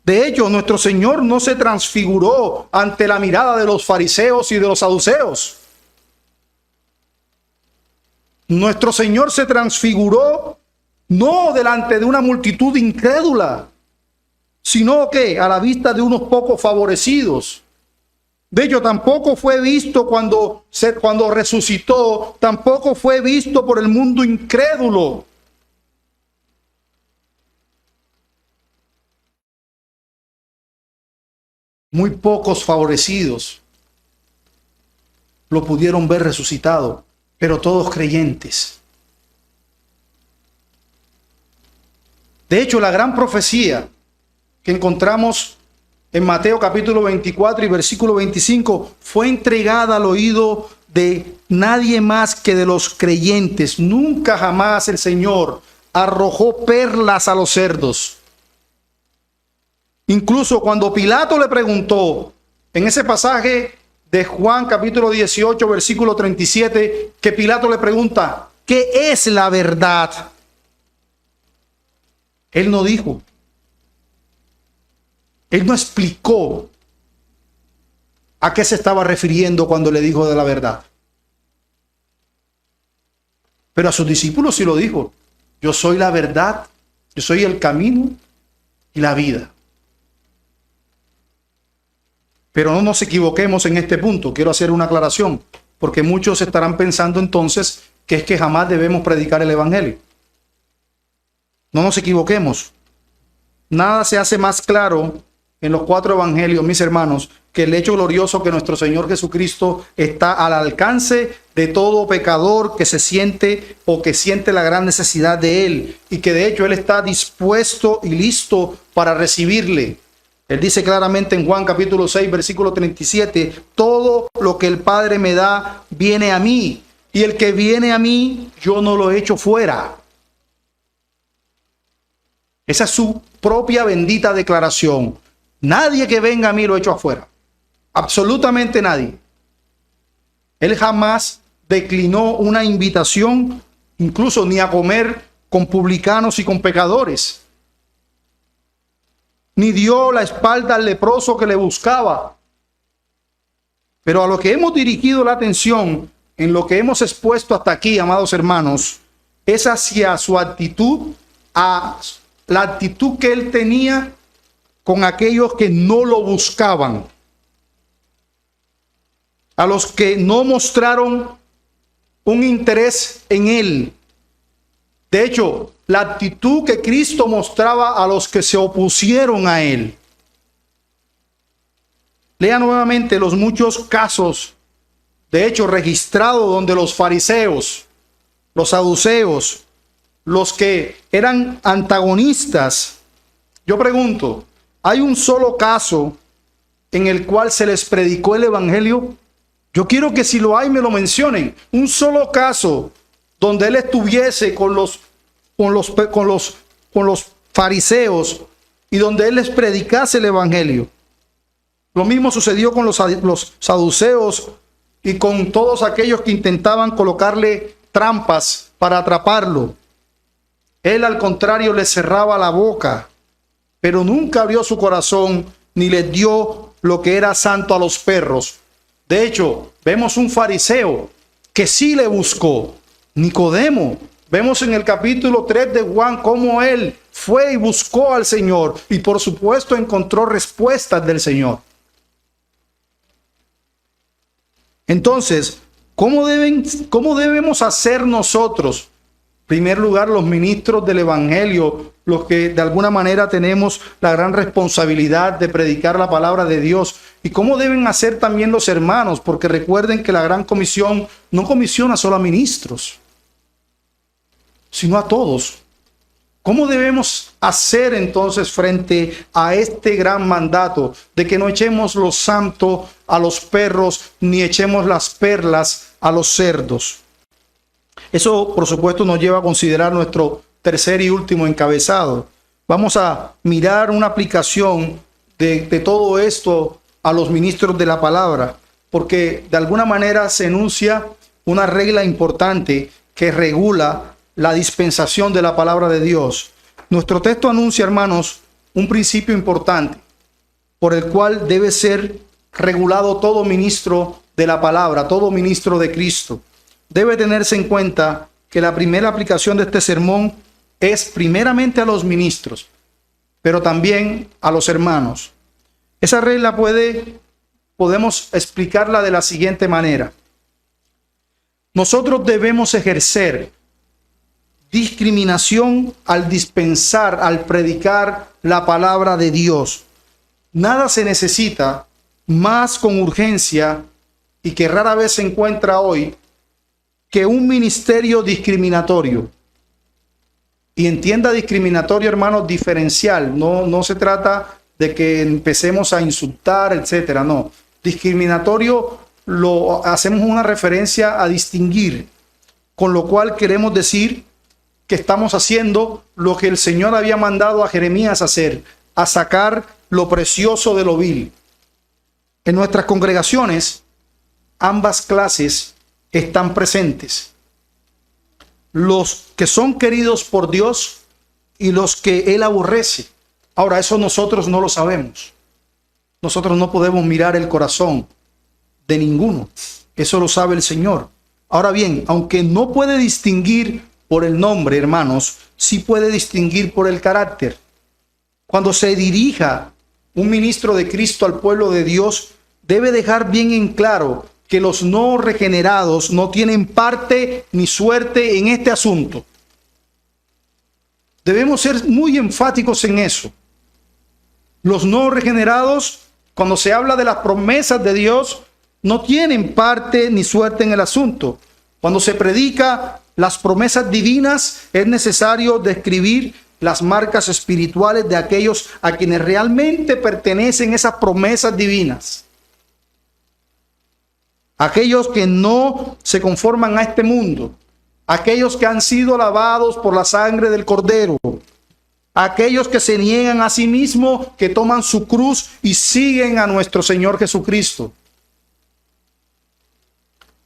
Speaker 1: De hecho, nuestro Señor no se transfiguró ante la mirada de los fariseos y de los saduceos. Nuestro Señor se transfiguró no delante de una multitud incrédula, sino que a la vista de unos pocos favorecidos. De hecho, tampoco fue visto cuando resucitó, tampoco fue visto por el mundo incrédulo. Muy pocos favorecidos lo pudieron ver resucitado, pero todos creyentes. De hecho, la gran profecía que encontramos en Mateo capítulo 24 y versículo 25 fue entregada al oído de nadie más que de los creyentes. Nunca jamás el Señor arrojó perlas a los cerdos. Incluso cuando Pilato le preguntó en ese pasaje de Juan capítulo 18 versículo 37, que Pilato le pregunta, ¿qué es la verdad? Él no dijo. Él no explicó a qué se estaba refiriendo cuando le dijo de la verdad. Pero a sus discípulos sí lo dijo. Yo soy la verdad, yo soy el camino y la vida. Pero no nos equivoquemos en este punto. Quiero hacer una aclaración, porque muchos estarán pensando entonces que es que jamás debemos predicar el evangelio. No nos equivoquemos. Nada se hace más claro en los 4 evangelios, mis hermanos, que el hecho glorioso que nuestro Señor Jesucristo está al alcance de todo pecador que se siente o que siente la gran necesidad de Él, y que de hecho Él está dispuesto y listo para recibirle. Él dice claramente en Juan capítulo 6, versículo 37, todo lo que el Padre me da viene a mí, y el que viene a mí yo no lo echo fuera. Esa es su propia bendita declaración. Nadie que venga a mí lo echo afuera. Absolutamente nadie. Él jamás declinó una invitación, incluso ni a comer con publicanos y con pecadores. ni dio la espalda al leproso que le buscaba. Pero a lo que hemos dirigido la atención, en lo que hemos expuesto hasta aquí, amados hermanos, es hacia su actitud, a la actitud que él tenía con aquellos que no lo buscaban, a los que no mostraron un interés en él. De hecho, la actitud que Cristo mostraba a los que se opusieron a él. Lea nuevamente los muchos casos, de hecho, registrados donde los fariseos, los saduceos, los que eran antagonistas. Yo pregunto, ¿hay un solo caso en el cual se les predicó el evangelio? Yo quiero que si lo hay me lo mencionen. Un solo caso donde él estuviese con los fariseos y donde él les predicase el evangelio. Lo mismo sucedió con los saduceos y con todos aquellos que intentaban colocarle trampas para atraparlo. Él, al contrario, les cerraba la boca, pero nunca abrió su corazón ni les dio lo que era santo a los perros. De hecho, vemos un fariseo que sí le buscó, Nicodemo. Vemos en el capítulo 3 de Juan cómo él fue y buscó al Señor y por supuesto encontró respuestas del Señor. Entonces, ¿cómo debemos hacer nosotros? En primer lugar, los ministros del Evangelio, los que de alguna manera tenemos la gran responsabilidad de predicar la palabra de Dios. ¿Y cómo deben hacer también los hermanos? Porque recuerden que la gran comisión no comisiona solo a ministros, sino a todos. ¿Cómo debemos hacer entonces frente a este gran mandato de que no echemos lo santo a los perros ni echemos las perlas a los cerdos? Eso, por supuesto, nos lleva a considerar nuestro tercer y último encabezado. Vamos a mirar una aplicación de todo esto a los ministros de la palabra, porque de alguna manera se enuncia una regla importante que regula la dispensación de la palabra de Dios. Nuestro texto anuncia, hermanos, un principio importante por el cual debe ser regulado todo ministro de la palabra, todo ministro de Cristo. Debe tenerse en cuenta que la primera aplicación de este sermón es primeramente a los ministros, pero también a los hermanos. Esa regla podemos explicarla de la siguiente manera. Nosotros debemos ejercer discriminación al dispensar, al predicar la palabra de Dios. Nada se necesita más con urgencia y que rara vez se encuentra hoy que un ministerio discriminatorio. Y entienda discriminatorio, hermanos, diferencial. No se trata de que empecemos a insultar, etcétera. No. Discriminatorio lo hacemos una referencia a distinguir, con lo cual queremos decir que estamos haciendo lo que el Señor había mandado a Jeremías hacer, a sacar lo precioso de lo vil. En nuestras congregaciones, ambas clases están presentes. Los que son queridos por Dios y los que Él aborrece. Ahora, eso nosotros no lo sabemos. Nosotros no podemos mirar el corazón de ninguno. Eso lo sabe el Señor. Ahora bien, aunque no puede distinguir por el nombre, hermanos, sí puede distinguir por el carácter. Cuando se dirija un ministro de Cristo al pueblo de Dios, debe dejar bien en claro que los no regenerados no tienen parte ni suerte en este asunto. Debemos ser muy enfáticos en eso. Los no regenerados, cuando se habla de las promesas de Dios, no tienen parte ni suerte en el asunto. Cuando se predica las promesas divinas, es necesario describir las marcas espirituales de aquellos a quienes realmente pertenecen esas promesas divinas. Aquellos que no se conforman a este mundo, aquellos que han sido lavados por la sangre del Cordero, aquellos que se niegan a sí mismos, que toman su cruz y siguen a nuestro Señor Jesucristo.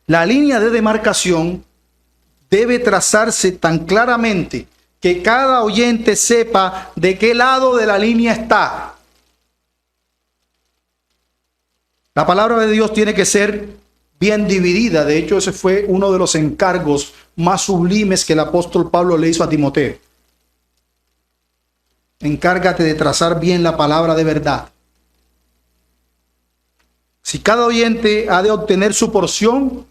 Speaker 1: La línea de demarcación debe trazarse tan claramente que cada oyente sepa de qué lado de la línea está. La palabra de Dios tiene que ser bien dividida. De hecho, ese fue uno de los encargos más sublimes que el apóstol Pablo le hizo a Timoteo. Encárgate de trazar bien la palabra de verdad. Si cada oyente ha de obtener su porción,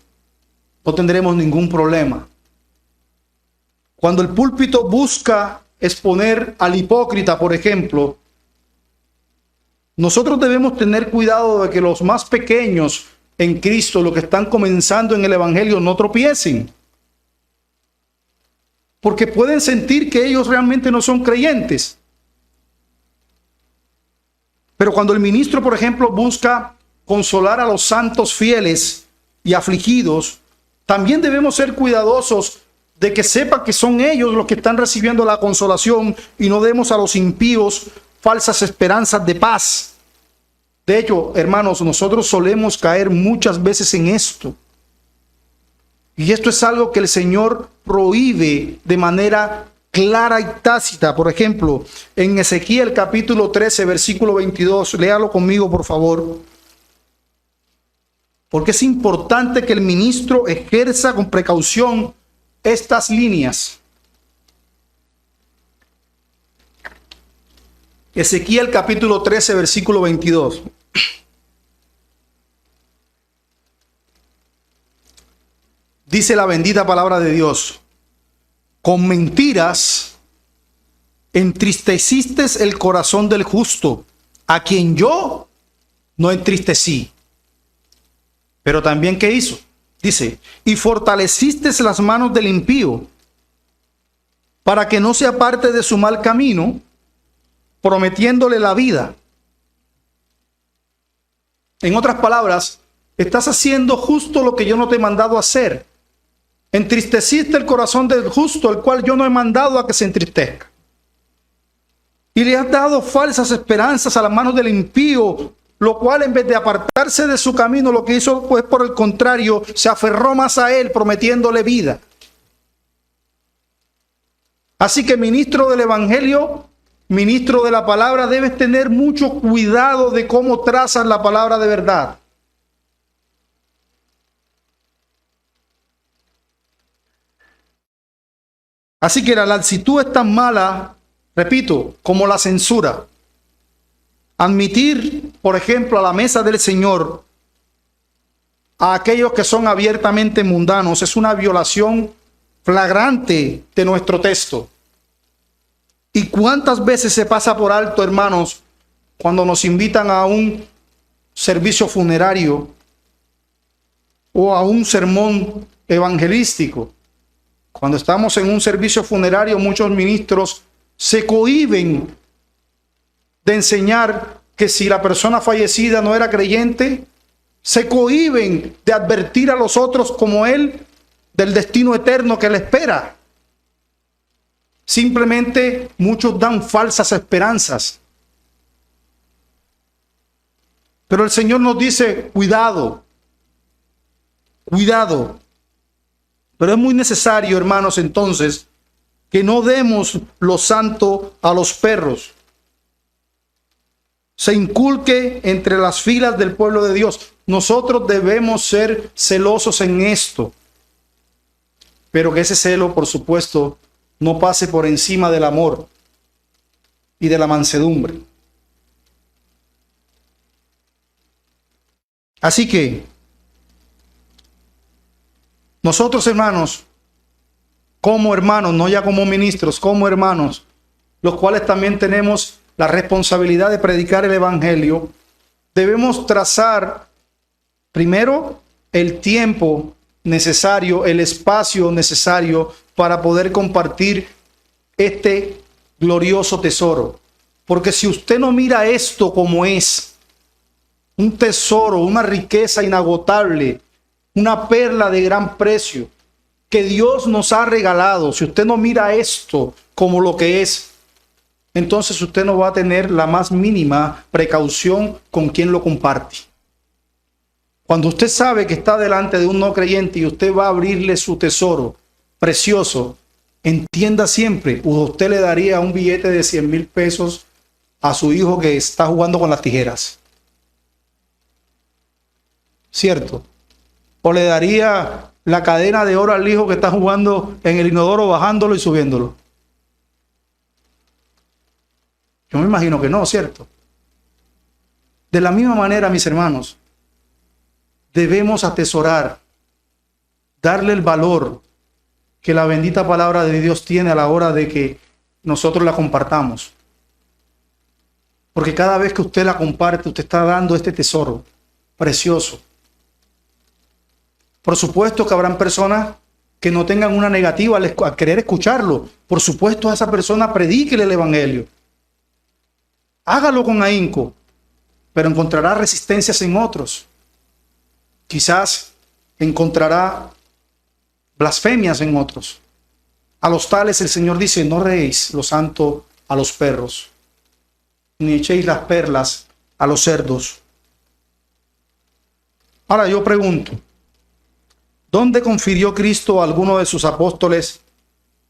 Speaker 1: no tendremos ningún problema. Cuando el púlpito busca exponer al hipócrita, por ejemplo, nosotros debemos tener cuidado de que los más pequeños en Cristo, los que están comenzando en el Evangelio, no tropiecen. Porque pueden sentir que ellos realmente no son creyentes. Pero cuando el ministro, por ejemplo, busca consolar a los santos fieles y afligidos, también debemos ser cuidadosos de que sepa que son ellos los que están recibiendo la consolación y no demos a los impíos falsas esperanzas de paz. De hecho, hermanos, nosotros solemos caer muchas veces en esto. Y esto es algo que el Señor prohíbe de manera clara y tácita. Por ejemplo, en Ezequiel capítulo 13, versículo 22, léalo conmigo, por favor. Porque es importante que el ministro ejerza con precaución estas líneas. Ezequiel capítulo 13, versículo 22. Dice la bendita palabra de Dios: con mentiras entristeciste el corazón del justo, a quien yo no entristecí. Pero también, ¿qué hizo? Dice, y fortaleciste las manos del impío, para que no se aparte de su mal camino, prometiéndole la vida. En otras palabras, estás haciendo justo lo que yo no te he mandado a hacer. Entristeciste el corazón del justo, el cual yo no he mandado a que se entristezca. Y le has dado falsas esperanzas a las manos del impío, lo cual en vez de apartarse de su camino, lo que hizo, pues por el contrario, se aferró más a él, prometiéndole vida. Así que, ministro del Evangelio, ministro de la palabra, debes tener mucho cuidado de cómo trazas la palabra de verdad. Así que la laxitud es tan mala, repito, como la censura. Admitir, por ejemplo, a la mesa del Señor a aquellos que son abiertamente mundanos es una violación flagrante de nuestro texto. ¿Y cuántas veces se pasa por alto, hermanos, cuando nos invitan a un servicio funerario o a un sermón evangelístico? Cuando estamos en un servicio funerario, muchos ministros se cohíben de enseñar que si la persona fallecida no era creyente, se cohíben de advertir a los otros como él del destino eterno que le espera. Simplemente muchos dan falsas esperanzas. Pero el Señor nos dice, cuidado, cuidado. Pero es muy necesario, hermanos, entonces, que no demos lo santo a los perros. Se inculque entre las filas del pueblo de Dios. Nosotros debemos ser celosos en esto. Pero que ese celo, por supuesto, no pase por encima del amor y de la mansedumbre. Así que, nosotros, hermanos, como hermanos, no ya como ministros, como hermanos, los cuales también tenemos la responsabilidad de predicar el Evangelio, debemos trazar primero el tiempo necesario, el espacio necesario para poder compartir este glorioso tesoro. Porque si usted no mira esto como es un tesoro, una riqueza inagotable, una perla de gran precio que Dios nos ha regalado, si usted no mira esto como lo que es, entonces usted no va a tener la más mínima precaución con quien lo comparte. Cuando usted sabe que está delante de un no creyente y usted va a abrirle su tesoro precioso, entienda siempre, usted le daría un billete de 100,000 pesos a su hijo que está jugando con las tijeras. ¿cierto? O le daría la cadena de oro al hijo que está jugando en el inodoro, bajándolo y subiéndolo. Yo me imagino que no, ¿cierto? De la misma manera, mis hermanos, debemos atesorar, darle el valor que la bendita palabra de Dios tiene a la hora de que nosotros la compartamos. Porque cada vez que usted la comparte, usted está dando este tesoro precioso. Por supuesto que habrán personas que no tengan una negativa a querer escucharlo. Por supuesto, a esa persona predíquele el evangelio. Hágalo con ahínco, pero encontrará resistencias en otros. Quizás encontrará blasfemias en otros. A los tales el Señor dice: no deis lo santo a los perros, ni echéis las perlas a los cerdos. Ahora yo pregunto, ¿dónde confirió Cristo a alguno de sus apóstoles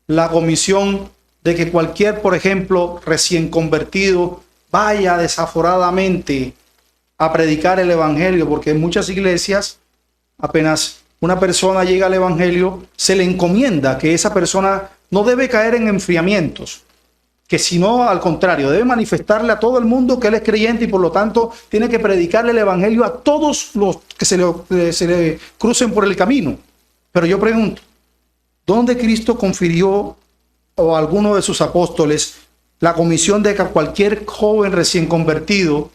Speaker 1: la comisión de que cualquier, por ejemplo, recién convertido vaya desaforadamente a predicar el evangelio? Porque en muchas iglesias, apenas una persona llega al evangelio, se le encomienda que esa persona no debe caer en enfriamientos, que sino al contrario, debe manifestarle a todo el mundo que él es creyente y por lo tanto tiene que predicarle el evangelio a todos los que se le crucen por el camino. Pero yo pregunto, ¿dónde Cristo confirió a alguno de sus apóstoles la comisión de que cualquier joven recién convertido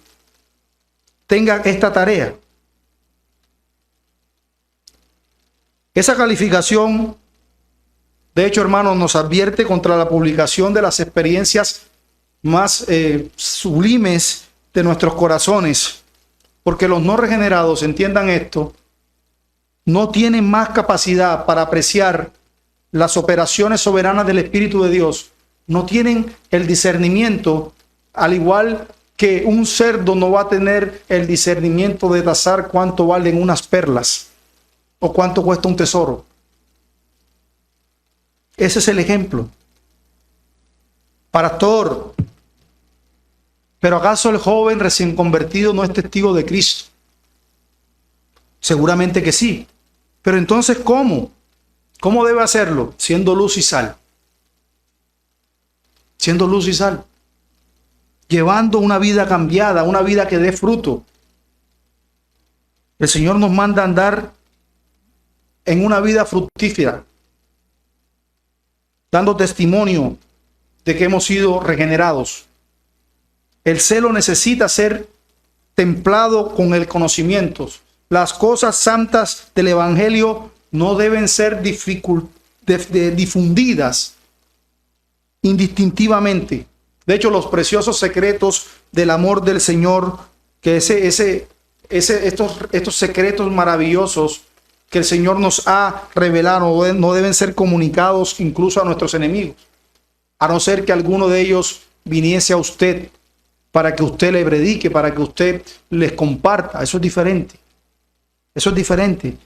Speaker 1: tenga esta tarea? Esa calificación, de hecho, hermanos, nos advierte contra la publicación de las experiencias más sublimes de nuestros corazones, porque los no regenerados, entiendan esto, no tienen más capacidad para apreciar las operaciones soberanas del Espíritu de Dios, no tienen el discernimiento, al igual que un cerdo no va a tener el discernimiento de tasar cuánto valen unas perlas o cuánto cuesta un tesoro. Ese es el ejemplo. Pastor, ¿pero acaso el joven recién convertido no es testigo de Cristo? Seguramente que sí. Pero entonces, ¿cómo? ¿Cómo debe hacerlo? Siendo luz y sal. Siendo luz y sal. Llevando una vida cambiada, una vida que dé fruto. El Señor nos manda a andar en una vida fructífera, dando testimonio de que hemos sido regenerados. El celo necesita ser templado con el conocimiento. Las cosas santas del evangelio no deben ser difundidas indistintivamente. De hecho, los preciosos secretos del amor del Señor, que estos secretos maravillosos que el Señor nos ha revelado, no deben ser comunicados incluso a nuestros enemigos, a no ser que alguno de ellos viniese a usted para que usted le predique, para que usted les comparta. Eso es diferente. Eso es diferente.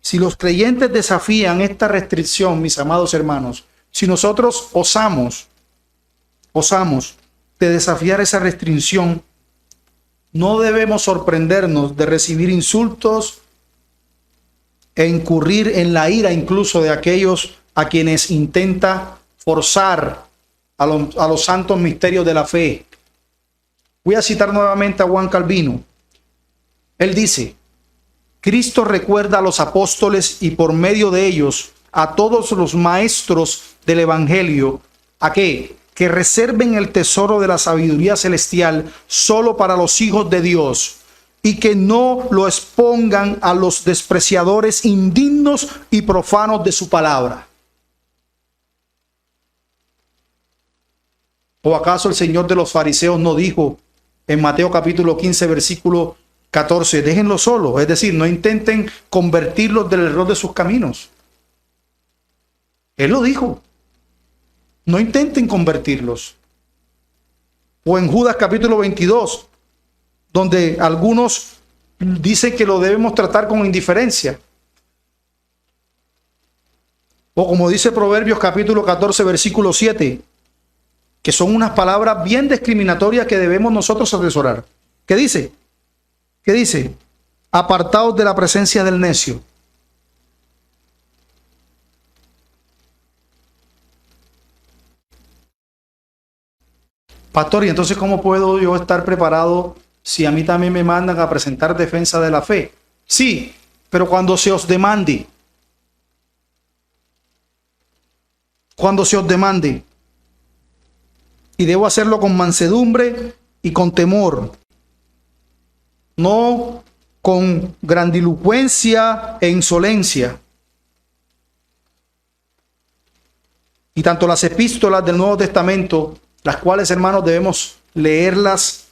Speaker 1: Si los creyentes desafían esta restricción, mis amados hermanos, si nosotros osamos de desafiar esa restricción, no debemos sorprendernos de recibir insultos e incurrir en la ira incluso de aquellos a quienes intenta forzar a los santos misterios de la fe. Voy a citar nuevamente a Juan Calvino. Él dice: Cristo recuerda a los apóstoles y por medio de ellos a todos los maestros del evangelio, ¿a qué? Que reserven el tesoro de la sabiduría celestial solo para los hijos de Dios, y que no lo expongan a los despreciadores indignos y profanos de su palabra. ¿O acaso el Señor de los fariseos no dijo en Mateo capítulo 15, versículo 14, déjenlo solo? Es decir, no intenten convertirlos del error de sus caminos. Él lo dijo. No intenten convertirlos. O en Judas capítulo 22, donde algunos dicen que lo debemos tratar con indiferencia. O como dice Proverbios capítulo 14, versículo 7, que son unas palabras bien discriminatorias que debemos nosotros atesorar. ¿Qué dice? ¿Qué dice? apartaos de la presencia del necio. Pastor, ¿y entonces cómo puedo yo estar preparado si a mí también me mandan a presentar defensa de la fe? Sí, pero cuando se os demande. Cuando se os demande. Y debo hacerlo con mansedumbre y con temor. No con grandilocuencia e insolencia. Y tanto las epístolas del Nuevo Testamento, las cuales, hermanos, debemos leerlas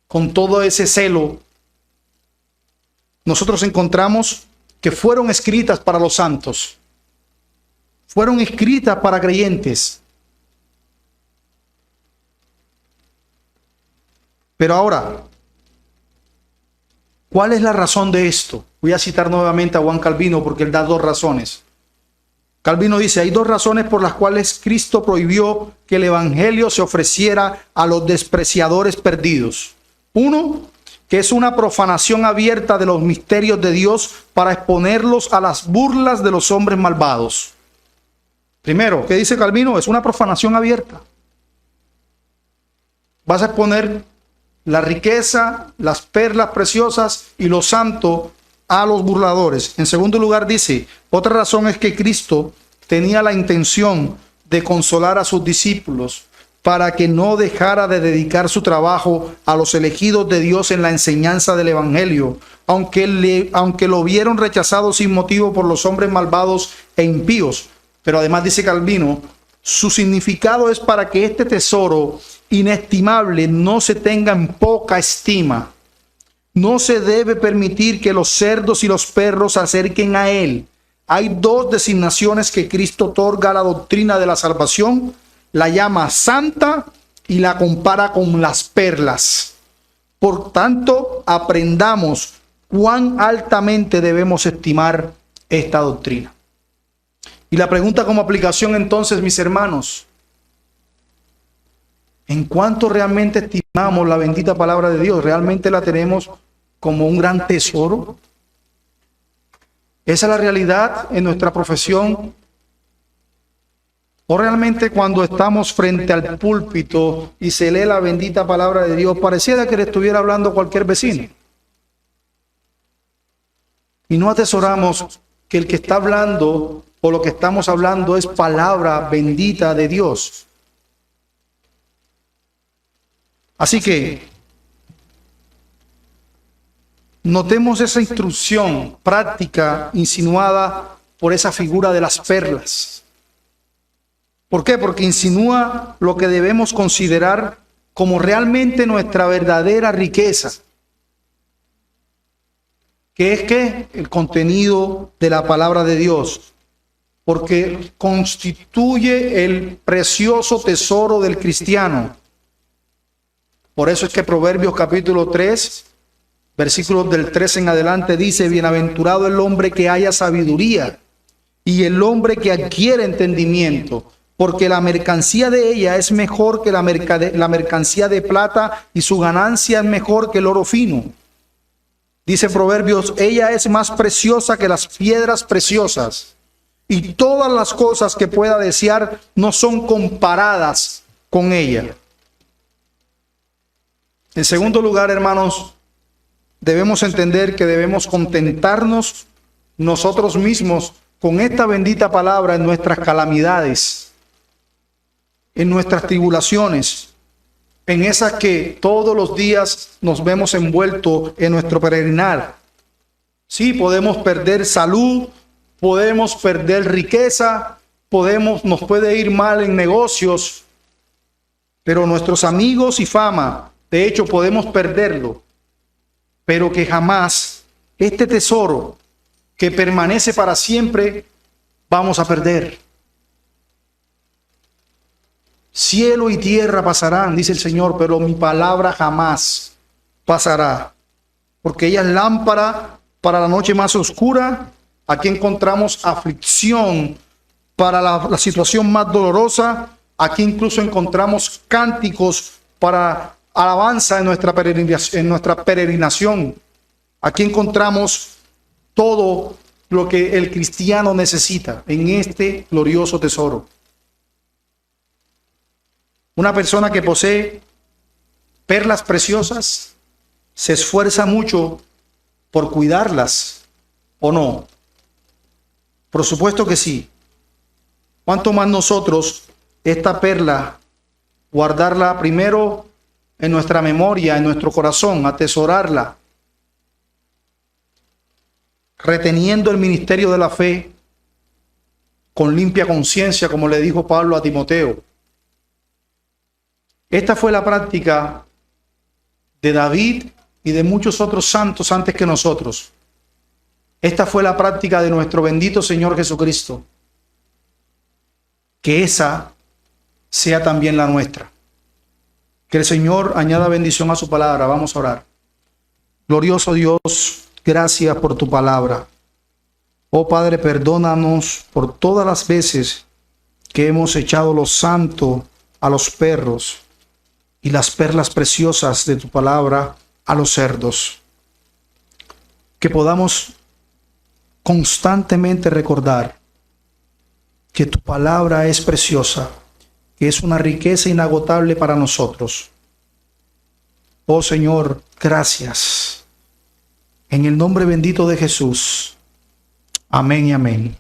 Speaker 1: con todo ese celo, nosotros encontramos que fueron escritas para los santos, fueron escritas para creyentes. Pero ahora, ¿cuál es la razón de esto? Voy a citar nuevamente a Juan Calvino porque él da dos razones. Calvino dice, hay dos razones por las cuales Cristo prohibió que el evangelio se ofreciera a los despreciadores perdidos. Uno, que es una profanación abierta de los misterios de Dios para exponerlos a las burlas de los hombres malvados. Primero, ¿qué dice Calvino? Es una profanación abierta. Vas a exponer la riqueza, las perlas preciosas y lo santo a los burladores. En segundo lugar dice, otra razón es que Cristo tenía la intención de consolar a sus discípulos para que no dejara de dedicar su trabajo a los elegidos de Dios en la enseñanza del evangelio, aunque lo vieron rechazado sin motivo por los hombres malvados e impíos. Pero además dice Calvino, su significado es para que este tesoro inestimable no se tenga en poca estima. No se debe permitir que los cerdos y los perros se acerquen a él. Hay dos designaciones que Cristo otorga a la doctrina de la salvación. La llama santa y la compara con las perlas. Por tanto, aprendamos cuán altamente debemos estimar esta doctrina. Y la pregunta como aplicación entonces, mis hermanos, ¿en cuánto realmente estimamos la bendita palabra de Dios? ¿Realmente la tenemos como un gran tesoro? ¿Esa es la realidad en nuestra profesión? ¿O realmente cuando estamos frente al púlpito y se lee la bendita palabra de Dios, pareciera que le estuviera hablando cualquier vecino? Y no atesoramos que el que está hablando o lo que estamos hablando es palabra bendita de Dios. Así que notemos esa instrucción práctica insinuada por esa figura de las perlas. ¿Por qué? Porque insinúa lo que debemos considerar como realmente nuestra verdadera riqueza, que es que el contenido de la palabra de Dios, porque constituye el precioso tesoro del cristiano. Por eso es que Proverbios capítulo 3, versículos del 3 en adelante dice, bienaventurado el hombre que haya sabiduría y el hombre que adquiere entendimiento, porque la mercancía de ella es mejor que la mercancía de plata y su ganancia es mejor que el oro fino. Dice Proverbios, ella es más preciosa que las piedras preciosas y todas las cosas que pueda desear no son comparadas con ella. En segundo lugar, hermanos, debemos entender que debemos contentarnos nosotros mismos con esta bendita palabra en nuestras calamidades, en nuestras tribulaciones, en esas que todos los días nos vemos envueltos en nuestro peregrinar. Sí, podemos perder salud, podemos perder riqueza, nos puede ir mal en negocios, pero nuestros amigos y fama, de hecho, podemos perderlo, pero que jamás este tesoro que permanece para siempre vamos a perder. Cielo y tierra pasarán, dice el Señor, pero mi palabra jamás pasará, porque ella es lámpara para la noche más oscura. Aquí encontramos aflicción para la situación más dolorosa. Aquí incluso encontramos cánticos para alabanza en nuestra peregrinación. Aquí encontramos todo lo que el cristiano necesita en este glorioso tesoro. Una persona que posee perlas preciosas se esfuerza mucho por cuidarlas, ¿o no? Por supuesto que sí. ¿Cuánto más nosotros esta perla guardarla primero en nuestra memoria, en nuestro corazón, atesorarla, reteniendo el ministerio de la fe con limpia conciencia, como le dijo Pablo a Timoteo? Esta fue la práctica de David y de muchos otros santos antes que nosotros. Esta fue la práctica de nuestro bendito Señor Jesucristo. Que esa sea también la nuestra. Que el Señor añada bendición a su palabra. Vamos a orar. Glorioso Dios, gracias por tu palabra. Oh Padre, perdónanos por todas las veces que hemos echado lo santo a los perros y las perlas preciosas de tu palabra a los cerdos. Que podamos constantemente recordar que tu palabra es preciosa, que es una riqueza inagotable para nosotros. Oh Señor, gracias. En el nombre bendito de Jesús. Amén y amén.